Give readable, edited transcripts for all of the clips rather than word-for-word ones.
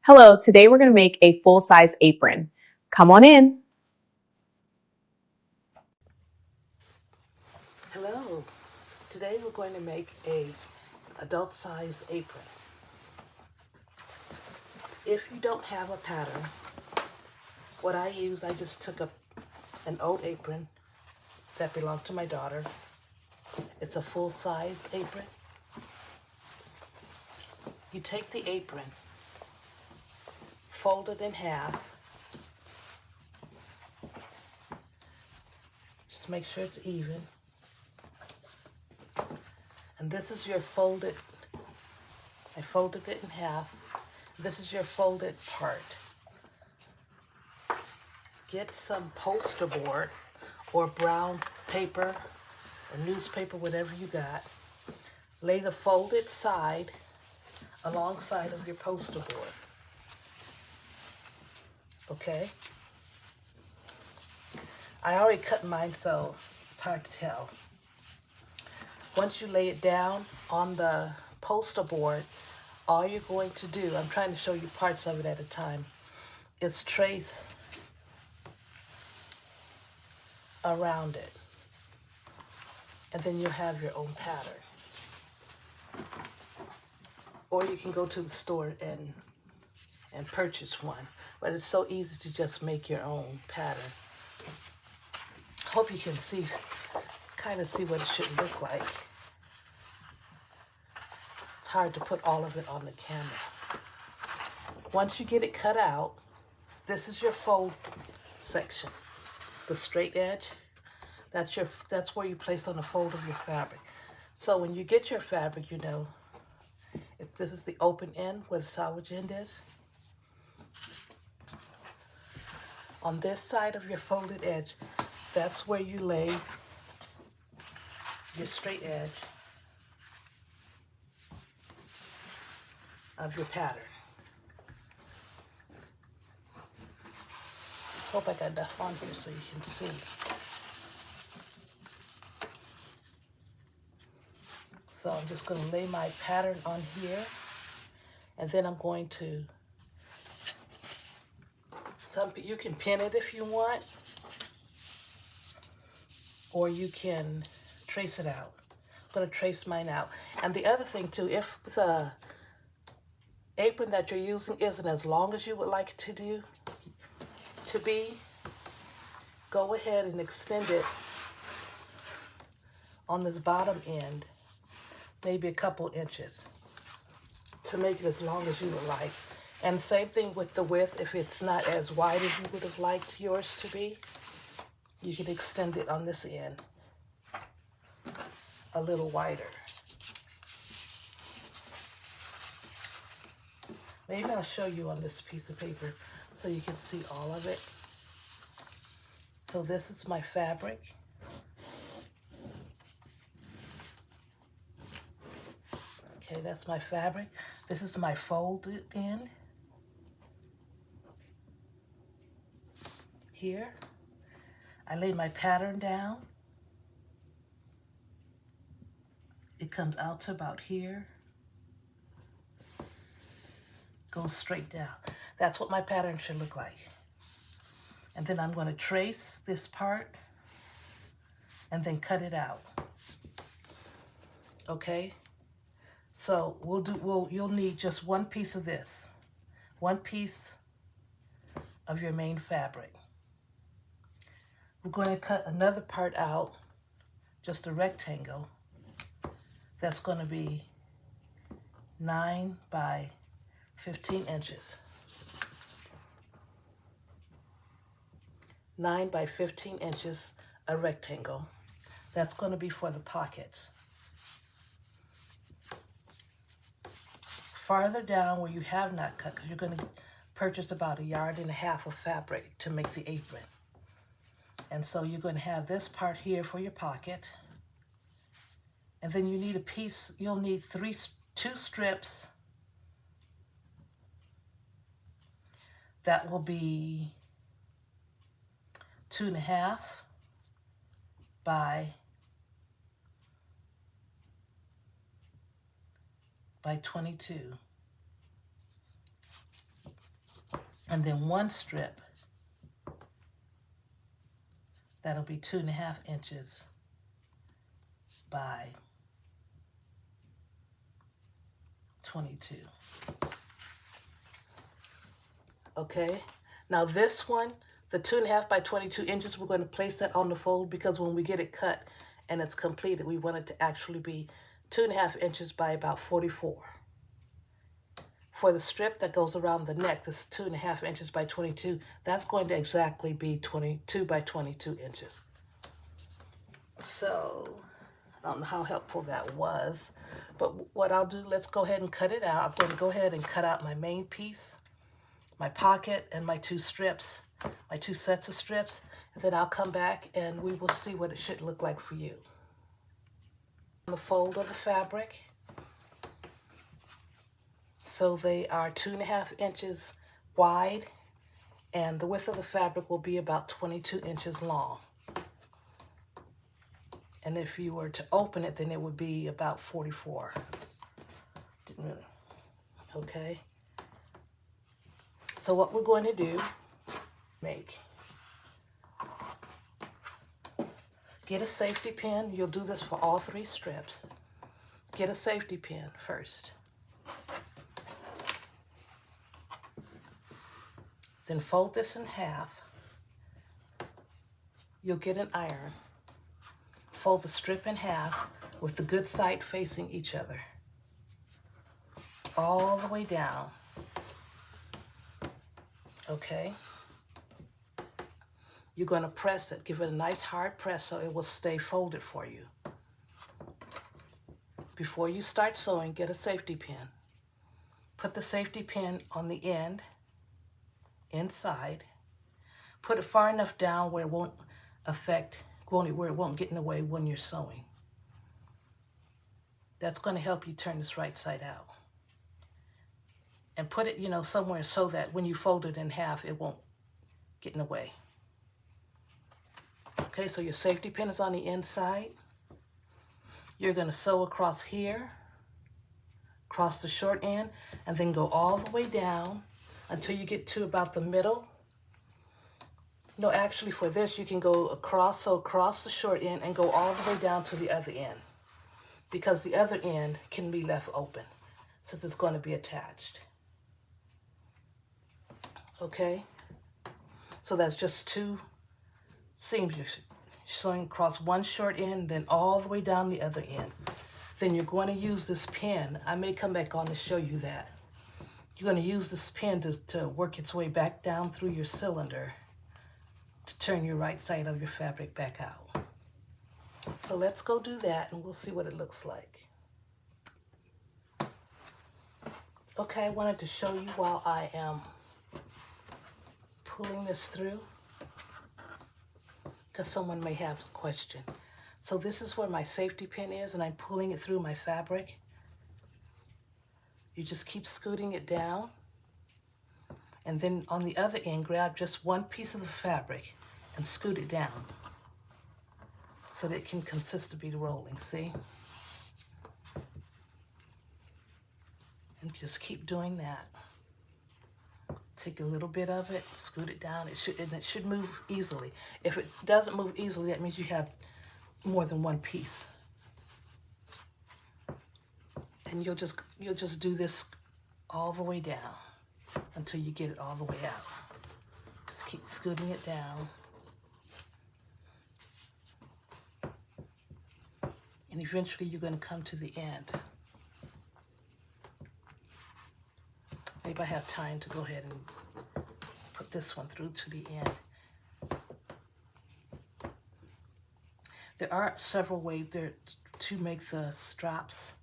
Hello, today we're going to make a full-size apron. Come on in. Hello. Today we're going to make a adult size apron. If you don't have a pattern, what I just took an old apron that belonged to my daughter. It's a full-size apron. You take the apron, fold it in half. Just make sure it's even. And this is your folded, I folded it in half. This is your folded part. Get some poster board or brown paper or newspaper, whatever you got. Lay the folded side alongside of your poster board. Okay? I already cut mine, so it's hard to tell. Once you lay it down on the poster board, all you're going to do, I'm trying to show you parts of it at a time, is trace around it. And then you'll have your own pattern. Or you can go to the store and purchase one. But it's so easy to just make your own pattern. Hope you can kind of see what it should look like. It's hard to put all of it on the camera. Once you get it cut out, this is your fold section. The straight edge, that's where you place on the fold of your fabric. So when you get your fabric, you know, if this is the open end where the sandwich end is. On this side of your folded edge, that's where you lay your straight edge of your pattern. Hope I got enough on here so you can see. So I'm just going to lay my pattern on here, and then I'm going to, you can pin it if you want, or you can trace it out. I'm going to trace mine out. And the other thing too, if the apron that you're using isn't as long as you would like it to be, go ahead and extend it on this bottom end, maybe a couple inches, to make it as long as you would like. And same thing with the width. If it's not as wide as you would have liked yours to be, you can extend it on this end a little wider. Maybe I'll show you on this piece of paper so you can see all of it. So this is my fabric. Okay, that's my fabric. This is my folded end. Here, I lay my pattern down. It comes out to about here. Goes straight down. That's what my pattern should look like. And then I'm going to trace this part and then cut it out. Okay? So you'll need just one piece of this. One piece of your main fabric. We're going to cut another part out, just a rectangle. That's going to be 9 by 15 inches. 9 by 15 inches, a rectangle. That's going to be for the pockets. Farther down where you have not cut, because you're going to purchase about 1.5 yards of fabric to make the apron. And so you're going to have this part here for your pocket. And then you need a piece, you'll need two strips that will be 2.5 by 22. And then one strip, that'll be 2.5 inches by 22. Okay, now this one, the 2.5 by 22 inches, we're going to place that on the fold because when we get it cut and it's completed, we want it to actually be 2.5 inches by about 44. For the strip that goes around the neck, this 2.5 inches by 22, that's going to exactly be 22 by 22 inches. So I don't know how helpful that was, but what I'll do, let's go ahead and cut it out. I'm going to go ahead and cut out my main piece, my pocket, and my two strips, my two sets of strips, and then I'll come back and we will see what it should look like for you. The fold of the fabric, so they are 2.5 inches wide, and the width of the fabric will be about 22 inches long. And if you were to open it, then it would be about 44. Didn't really. Okay. So what we're going to do, get a safety pin. You'll do this for all 3 strips. Get a safety pin first. Then fold this in half. You'll get an iron. Fold the strip in half with the good side facing each other, all the way down. Okay? You're going to press it. Give it a nice hard press so it will stay folded for you. Before you start sewing, get a safety pin. Put the safety pin on the end, inside. Put it far enough down where it won't affect, where it won't get in the way when you're sewing. That's going to help you turn this right side out. And put it, somewhere so that when you fold it in half, it won't get in the way. Okay, so your safety pin is on the inside. You're going to sew across here, across the short end, and then go all the way down until you get to about the middle. No, actually for this, you can go across, so across the short end and go all the way down to the other end, because the other end can be left open since it's going to be attached. Okay, so that's just 2 seams. You're sewing across one short end, then all the way down the other end. Then you're going to use this pin. I may come back on to show you that. You're going to use this pin to work its way back down through your cylinder to turn your right side of your fabric back out. So let's go do that and we'll see what it looks like. Okay, I wanted to show you while I am pulling this through, because someone may have a question. So this is where my safety pin is, and I'm pulling it through my fabric. You just keep scooting it down, and then on the other end, grab just one piece of the fabric and scoot it down so that it can consist of be rolling, see? And just keep doing that. Take a little bit of it, scoot it down. It should move easily. If it doesn't move easily, that means you have more than one piece. And you'll just do this all the way down until you get it all the way out. Just keep scooting it down. And eventually you're going to come to the end. Maybe I have time to go ahead and put this one through to the end. There are several ways there to make the straps.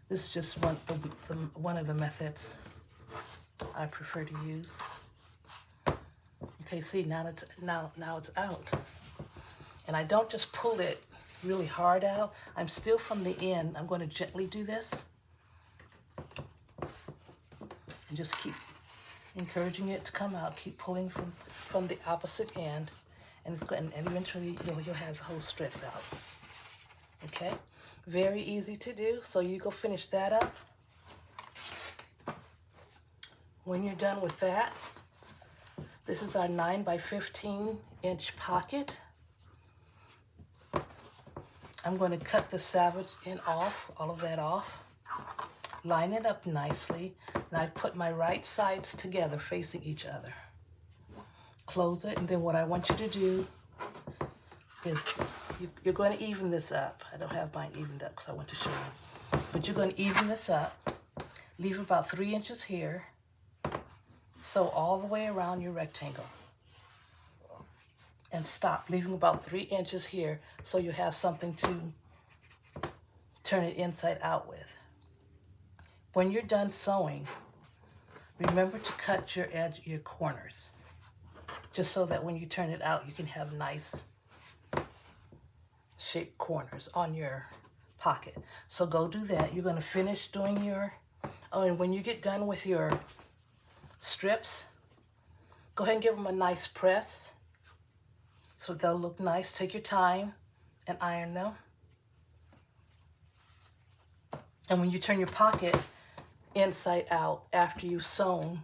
This is just one of the methods I prefer to use. Okay, see, now it's out. And I don't just pull it really hard out. I'm still from the end. I'm going to gently do this. And just keep encouraging it to come out. Keep pulling from the opposite end, and eventually you'll have the whole strip out. Okay, very easy to do. So you go finish that up. When you're done with that, This is our 9 by 15 inch pocket. I'm going to cut the savage end off, all of that off. Line it up nicely. And I've put my right sides together facing each other. Close it, and then what I want you to do is you're going to even this up. I don't have mine evened up because I want to show you. But you're going to even this up. Leave about 3 inches here. Sew all the way around your rectangle. And stop, leaving about 3 inches here so you have something to turn it inside out with. When you're done sewing, remember to cut your edge, your corners, just so that when you turn it out, you can have nice shaped corners on your pocket. So go do that. You're going to finish doing your, oh, and when you get done with your strips, go ahead and give them a nice press so they'll look nice. Take your time and iron them. And when you turn your pocket inside out after you've sewn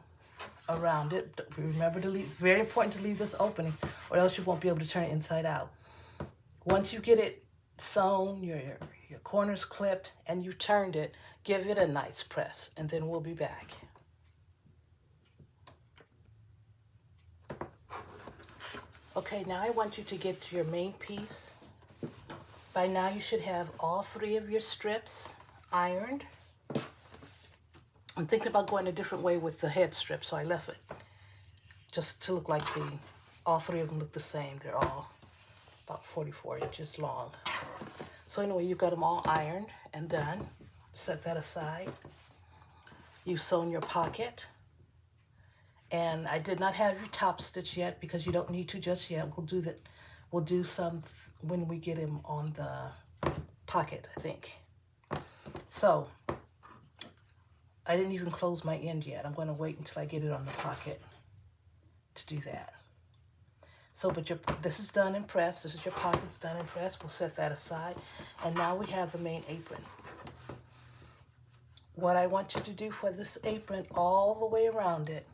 around it, remember to leave, very important to leave this opening or else you won't be able to turn it inside out. Once you get it sewn, your corners clipped, and you turned it, give it a nice press, and then we'll be back. Okay, now I want you to get to your main piece. By now you should have all 3 of your strips ironed. I'm thinking about going a different way with the head strip, so I left it just to look like all 3 of them look the same. They're all about 44 inches long. So anyway, you've got them all ironed and done. Set that aside. You've sewn your pocket. And I did not have your top stitch yet because you don't need to just yet. We'll do that. We'll do some when we get him on the pocket, I think. So I didn't even close my end yet. I'm going to wait until I get it on the pocket to do that. So, but this is done and pressed. This is your pockets done and pressed. We'll set that aside. And now we have the main apron. What I want you to do for this apron all the way around it,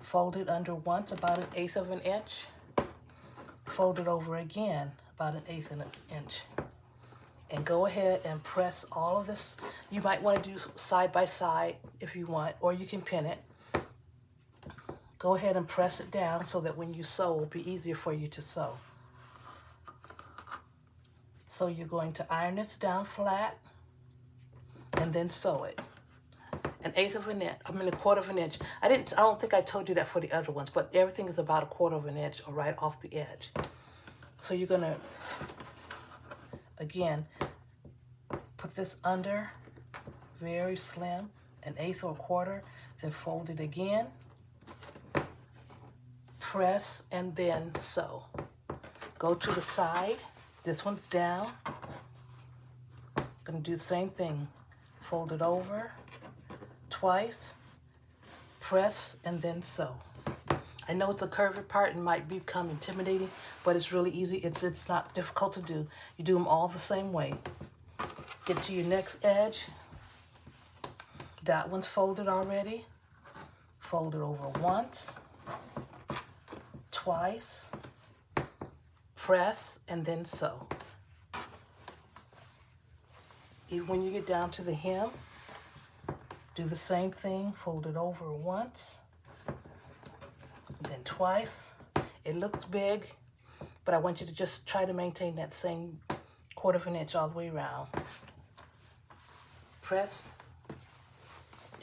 fold it under once, about 1/8 of an inch. Fold it over again, about 1/8 of an inch. And go ahead and press all of this. You might want to do side by side if you want, or you can pin it. Go ahead and press it down so that when you sew, it'll be easier for you to sew. So you're going to iron this down flat and then sew it. 1/8 of an inch, I mean 1/4 of an inch. I don't think I told you that for the other ones, but everything is about 1/4 of an inch or right off the edge. So you're gonna, again, put this under, very slim, 1/8 or 1/4, then fold it again, press, and then sew. Go to the side, this one's down. Gonna do the same thing, fold it over, twice, press, and then sew. I know it's a curved part and might become intimidating, but it's really easy. It's not difficult to do. You do them all the same way. Get to your next edge. That one's folded already. Fold it over once, twice, press, and then sew. When you get down to the hem, do the same thing, fold it over once, then twice. It looks big, but I want you to just try to maintain that same 1/4 of an inch all the way around. Press,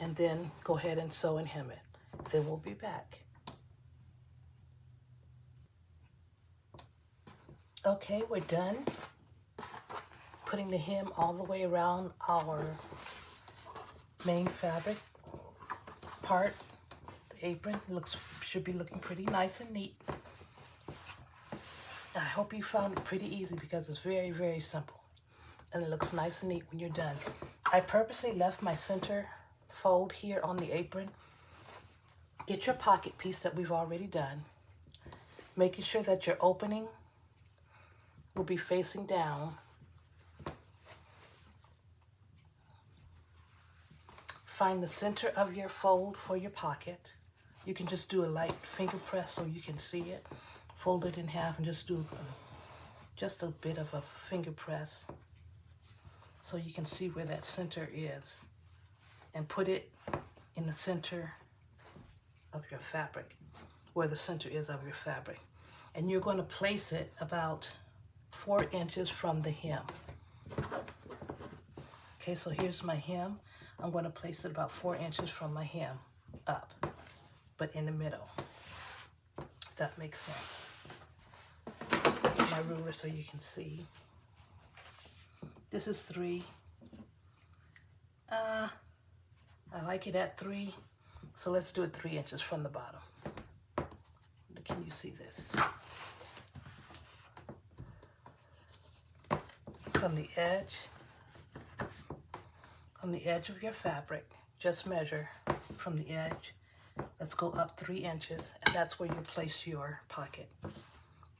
and then go ahead and sew and hem it. Then we'll be back. Okay, we're done. Putting the hem all the way around our main fabric part, the apron. Should be looking pretty nice and neat. I hope you found it pretty easy because it's very, very simple. And it looks nice and neat when you're done. I purposely left my center fold here on the apron. Get your pocket piece that we've already done, making sure that your opening will be facing down. Find the center of your fold for your pocket. You can just do a light finger press so you can see it. Fold it in half and just do just a bit of a finger press so you can see where that center is, and put it in the center of your fabric, where the center is of your fabric. And you're going to place it about 4 inches from the hem. Okay, so here's my hem. I'm going to place it about 4 inches from my hem up, but in the middle, if that makes sense. Get my ruler so you can see. This is 3. I like it at 3, so let's do it 3 inches from the bottom. Can you see this? From the edge of your fabric, just measure from the edge. Let's go up 3 inches, and that's where you place your pocket.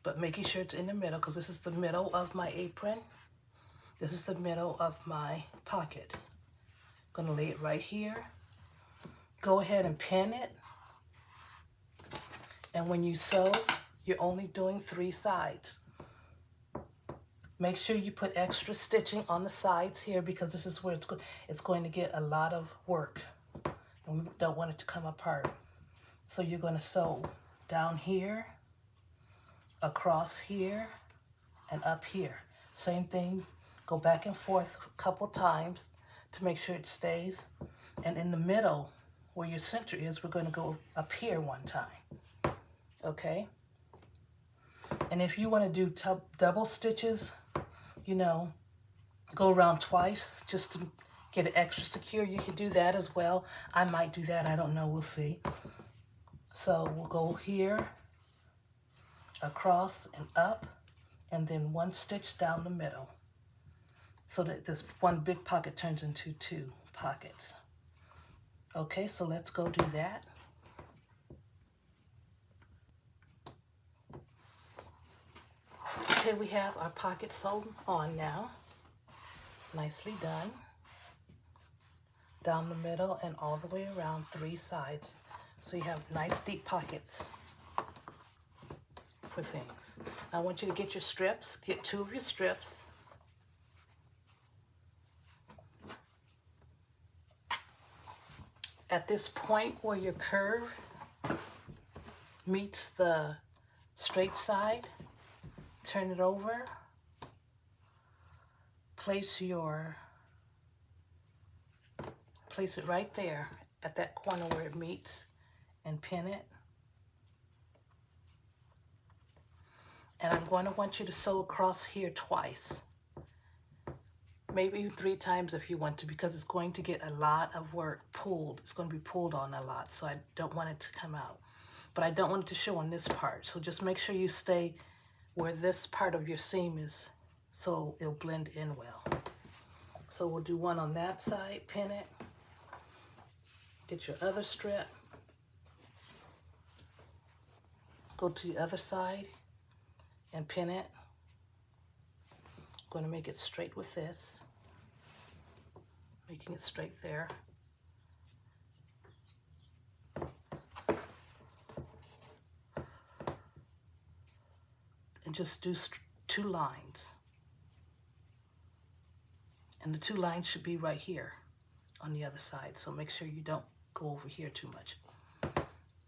But making sure it's in the middle, because this is the middle of my apron. This is the middle of my pocket. I'm going to lay it right here. Go ahead and pin it. And when you sew, you're only doing 3 sides. Make sure you put extra stitching on the sides here, because this is where it's going to get a lot of work. And we don't want it to come apart. So you're going to sew down here, across here, and up here. Same thing, go back and forth a couple times to make sure it stays. And in the middle, where your center is, we're going to go up here 1 time. Okay? And if you want to do double stitches, you know, go around twice just to get it extra secure, you can do that as well. I might do that, I don't know, we'll see. So we'll go here, across and up, and then 1 stitch down the middle, so that this one big pocket turns into 2 pockets. Okay, so let's go do that. Okay, we have our pocket sewn on now. Nicely done. Down the middle and all the way around 3 sides. So you have nice deep pockets for things. Now I want you to get your strips. Get 2 of your strips. At this point where your curve meets the straight side, turn it over. Place it right there at that corner where it meets, and pin it. And I'm going to want you to sew across here twice, maybe 3 times if you want to, because it's going to get a lot of work pulled. It's going to be pulled on a lot, so I don't want it to come out. But I don't want it to show on this part, so just make sure you stay where this part of your seam is, so it'll blend in well. So we'll do 1 on that side, pin it. Get your other strip. Go to the other side and pin it. I'm going to make it straight with this. Making it straight there. And just do 2 lines. And the 2 lines should be right here on the other side. So make sure you don't go over here too much.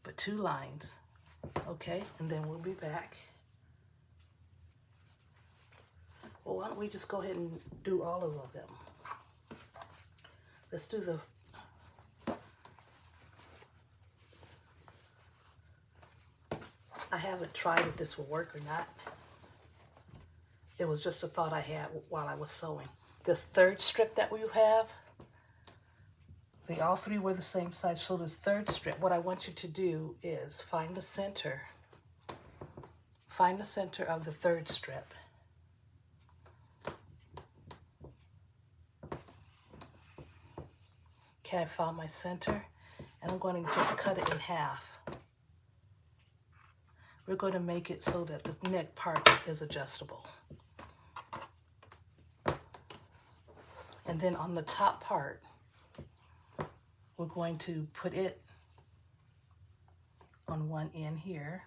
But 2 lines. Okay, and then we'll be back. Well, why don't we just go ahead and do all of them. Let's do I haven't tried if this will work or not. It was just a thought I had while I was sewing. This 3rd strip that we have, they all 3 were the same size. So this 3rd strip, what I want you to do is find the center. Find the center of the 3rd strip. Okay, I found my center, and I'm going to just cut it in half. We're going to make it so that the neck part is adjustable. And then on the top part, we're going to put it on one end here.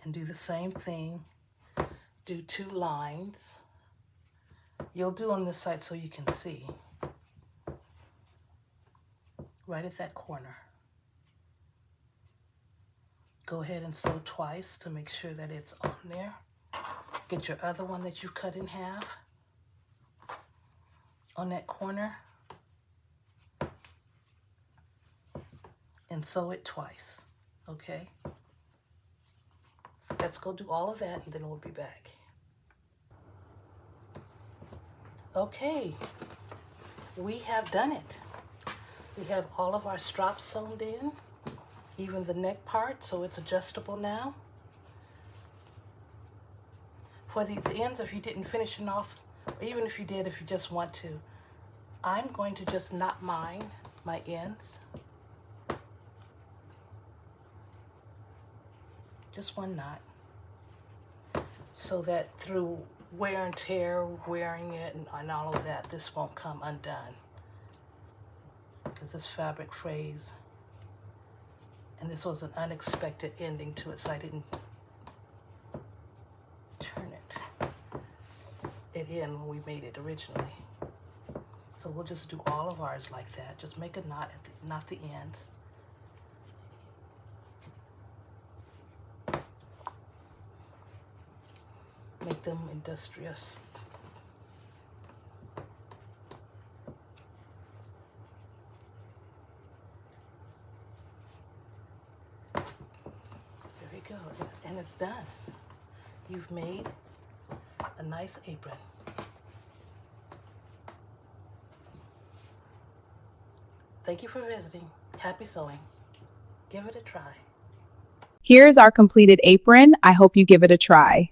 And do the same thing. Do 2 lines. You'll do on this side so you can see. Right at that corner. Go ahead and sew twice to make sure that it's on there. Get your other one that you cut in half on that corner and sew it twice, okay? Let's go do all of that and then we'll be back. Okay, we have done it. We have all of our straps sewn in, even the neck part, so it's adjustable now. For these ends, if you didn't finish it off, or even if you did, if you just want to, I'm going to just knot my ends. Just one knot. So that through wear and tear, wearing it and all of that, this won't come undone. Because this fabric frays. And this was an unexpected ending to it, so I didn't turn it in when we made it originally. So we'll just do all of ours like that. Just make a knot at knot the ends. Make them industrious. There we go, and it's done. You've made a nice apron. Thank you for visiting. Happy sewing. Give it a try. Here's our completed apron. I hope you give it a try.